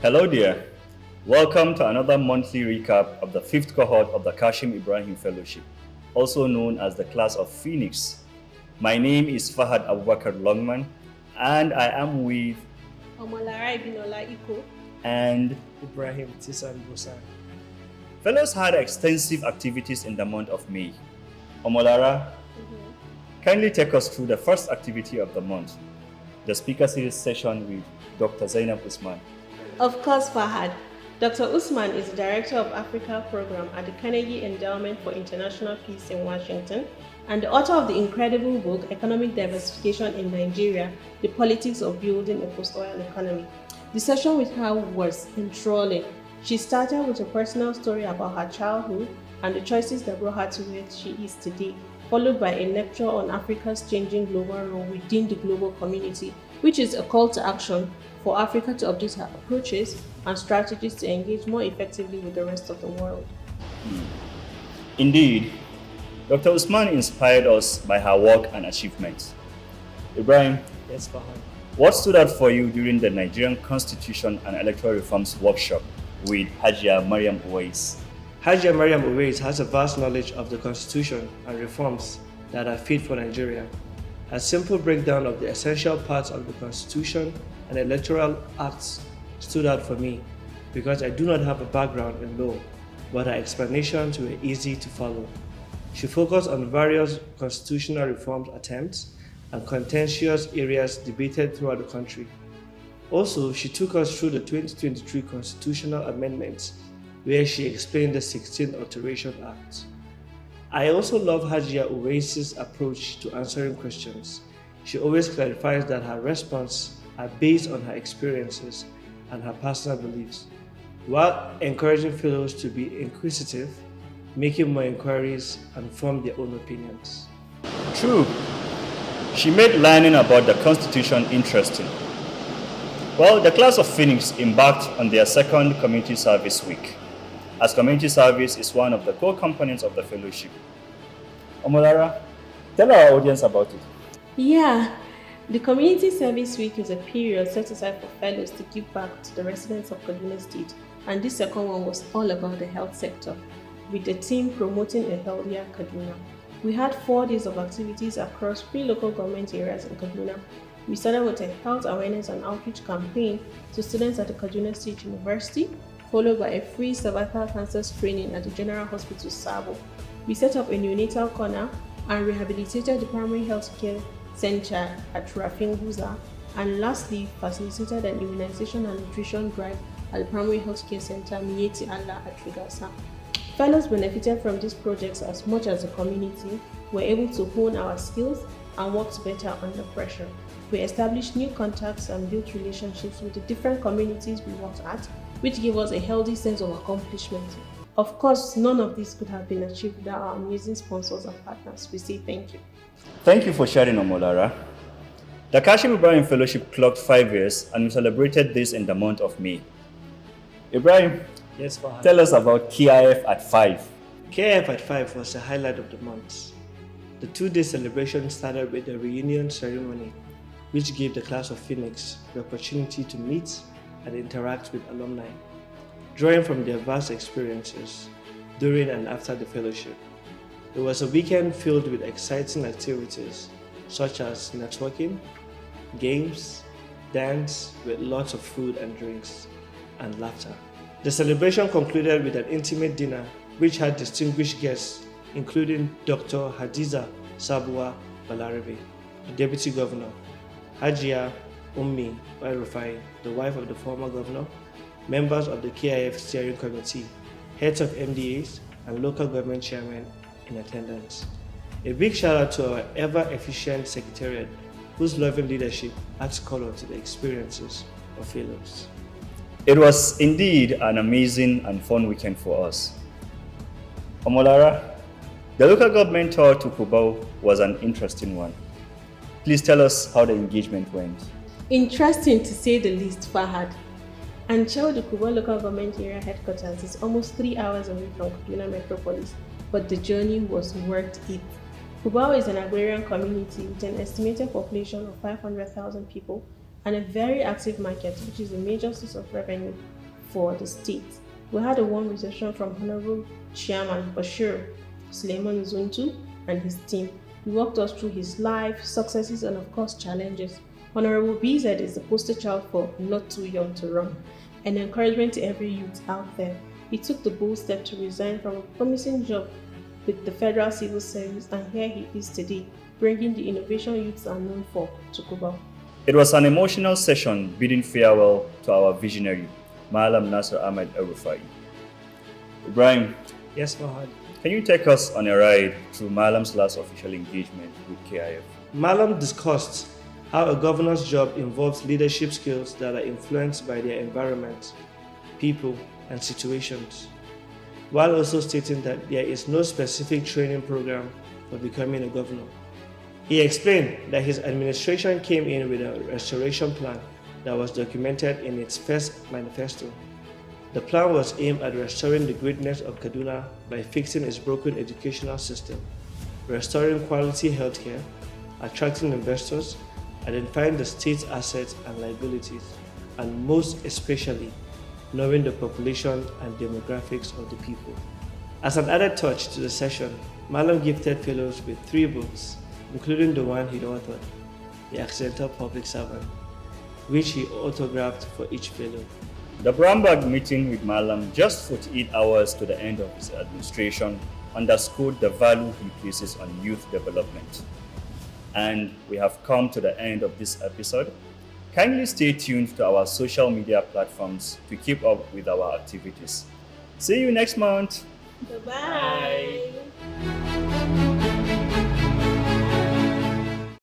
Hello there. Welcome to another monthly recap of the fifth cohort of the Kashim Ibrahim Fellowship, also known as the Class of Phoenix. My name is Fahad Abubakar Longman, and I am with Omolara Ibinola Iko and Ibrahim Tisan Busan. fellows had extensive activities in the month of May. Omolara, kindly take us through the first activity of the month, the speaker series session with Dr. Zainab Usman. Of course, Fahad. Dr. Usman is the Director of Africa Program at the Carnegie Endowment for International Peace in Washington and the author of the incredible book Economic Diversification in Nigeria, The Politics of Building a Post-Oil Economy. The session with her was enthralling. She started with a personal story about her childhood and the choices that brought her to where she is today, followed by a lecture on Africa's changing global role within the global community, which is a call to action for Africa to update her approaches and strategies to engage more effectively with the rest of the world. Indeed, Dr. Usman inspired us by her work and achievements. Ibrahim, Yes, Fahad. what stood out for you during the Nigerian Constitution and Electoral Reforms workshop with Hajia Mariam Uwais? Hajia Mariam Uwais has a vast knowledge of the Constitution and reforms that are fit for Nigeria. A simple breakdown of the essential parts of the Constitution and Electoral Acts stood out for me because I do not have a background in law, but her explanations were easy to follow. She focused on various constitutional reform attempts and contentious areas debated throughout the country. Also, she took us through the 2023 constitutional amendments, where she explained the 16th Alteration Act. I also love Hajia Uwais's approach to answering questions. She always clarifies that her responses are based on her experiences and her personal beliefs, while encouraging fellows to be inquisitive, making more inquiries, and form their own opinions. True. She made learning about the Constitution interesting. Well, the class of Phoenix embarked on their second Community Service Week, as community service is one of the core components of the fellowship. Omolara, tell our audience about it. Yeah, the Community Service Week is a period set aside for fellows to give back to the residents of Kaduna State, and this second one was all about the health sector, with the team promoting a healthier Kaduna. We had 4 days of activities across 3 local government areas in Kaduna. We started with a health awareness and outreach campaign to students at the Kaduna State University, followed by a free cervical cancer screening at the General Hospital Sabo. We set up a neonatal corner and rehabilitated the primary health care center at Rafinguza, and lastly facilitated an immunization and nutrition drive at the primary health care center Mieti Allah at Rigasa. Fellows benefited from these projects as much as the community were able to hone our skills and worked better under pressure. We established new contacts and built relationships with the different communities we worked at, which gave us a healthy sense of accomplishment. Of course, none of this could have been achieved without our amazing sponsors and partners. We say thank you. Thank you for sharing, Omolara. The Kashim Ibrahim Fellowship clocked 5 years, and we celebrated this in the month of May. Ibrahim, Yes, Fahad. tell us about KIF at 5. KF at 5 was the highlight of the month. The 2-day celebration started with a reunion ceremony, which gave the class of Phoenix the opportunity to meet and interact with alumni, drawing from their vast experiences during and after the fellowship. It was a weekend filled with exciting activities such as networking, games, dance with lots of food and drinks, and laughter. The celebration concluded with an intimate dinner which had distinguished guests including Dr. Hadiza Sabuwa Balarabe, the Deputy Governor, Hajia Ummi Rufai, the wife of the former governor, members of the KIF Steering Committee, heads of MDAs, and local government chairmen in attendance. A big shout out to our ever-efficient secretariat, whose loving leadership adds color to the experiences of fellows. It was indeed an amazing and fun weekend for us. Omolara, the local government tour to Kubau was an interesting one. Please tell us how the engagement went. Interesting to say the least, Fahad. Anchao, the Kuba local government area headquarters, is almost 3 hours away from Kaduna Metropolis, but the journey was worth it. Kubao is an agrarian community with an estimated population of 500,000 people and a very active market, which is a major source of revenue for the state. We had a warm reception from Honorable Chairman Bashir Suleiman Zuntu and his team. He walked us through his life, successes, and of course challenges. Honorable BZ is the poster child for Not Too Young to Run, an encouragement to every youth out there. He took the bold step to resign from a promising job with the Federal Civil Service, and here he is today, bringing the innovation youths are known for to Cuba. It was an emotional session bidding farewell to our visionary, Malam Nasser Ahmed El-Rufai. Ibrahim, Yes, Fahad. can you take us on a ride through Malam's last official engagement with KIF? Malam discussed how a governor's job involves leadership skills that are influenced by their environment, people, and situations, while also stating that there is no specific training program for becoming a governor. He explained that his administration came in with a restoration plan that was documented in its first manifesto. The plan was aimed at restoring the greatness of Kaduna by fixing its broken educational system, restoring quality healthcare, attracting investors, identifying the state's assets and liabilities, and most especially, knowing the population and demographics of the people. As an added touch to the session, Malam gifted fellows with 3 books, including the one he authored, The Accidental Public Servant, which he autographed for each fellow. The Brambag meeting with Malam, just 48 hours to the end of his administration, underscored the value he places on youth development. And we have come to the end of this episode. Kindly stay tuned to our social media platforms to keep up with our activities. See you next month. Bye-bye.